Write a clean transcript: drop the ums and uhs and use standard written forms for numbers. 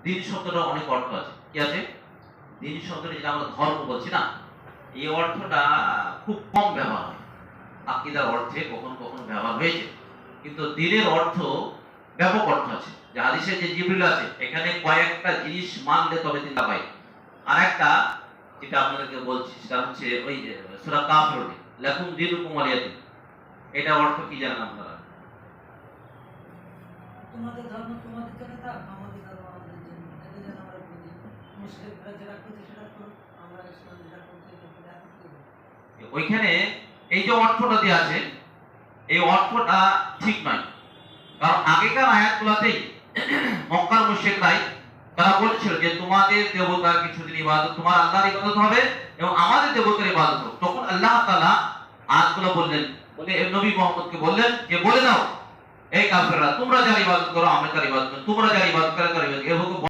দিন শব্দটা অনেক অর্থ আছে। কি আছে? দিন শব্দটা যেটা আমরা ধর্ম বলছি না, এই অর্থটা খুব কম ব্যবহার হয়। আকীদার অর্থে কখনো, কখনো ব্যবহার হয়েছে। কিন্তু দিনের অর্থ ব্যাপক অর্থ আছে। যে হাদিসে যে জিবরিল আছে, এখানে কয়েকটা জিনিস মানলে তবে চিন্তা পাই। আরেকটা যেটা আপনাদেরকে বলছি সেটা হচ্ছে ওই যে সূরা কাফিরুন, লাকুম দীনুকুম ওয়ালিয়া দিন। এটার অর্থ কি জানেন আপনারা? তোমাদের ধর্ম তোমাদের জন্য থাক, আমাদের ধর্ম আমাদের জন্য। এটা যেন আমরা বুঝি। মুসলিমরা যেটা করছে সেটা করুক, আমরা ইসলাম যেটা করছি এটা করব। ওইখানে এই যে অর্থটা দেয়া আছে, এই অর্থটা ঠিক নয়। কারণ আগেকার আয়াতগুলোতেই মক্কার মুশরিকরাই তারা বলছিল যে তোমাদের দেবতার কিছুদিন ইবাদত, তোমার আল্লাহর ইবাদত হবে এবং আমাদের দেবতার ইবাদত হবে। তখন আল্লাহ তাআলা আয়াতগুলো বললেন, বলে নবী মুহাম্মদকে বললেন যে বলে দাও এই কাফেররা, তোমরা যার ইবাদত করো আমি তার ইবাদত করি, তোমরা যার ইবাদত করো তার ইবাদত, এভাবে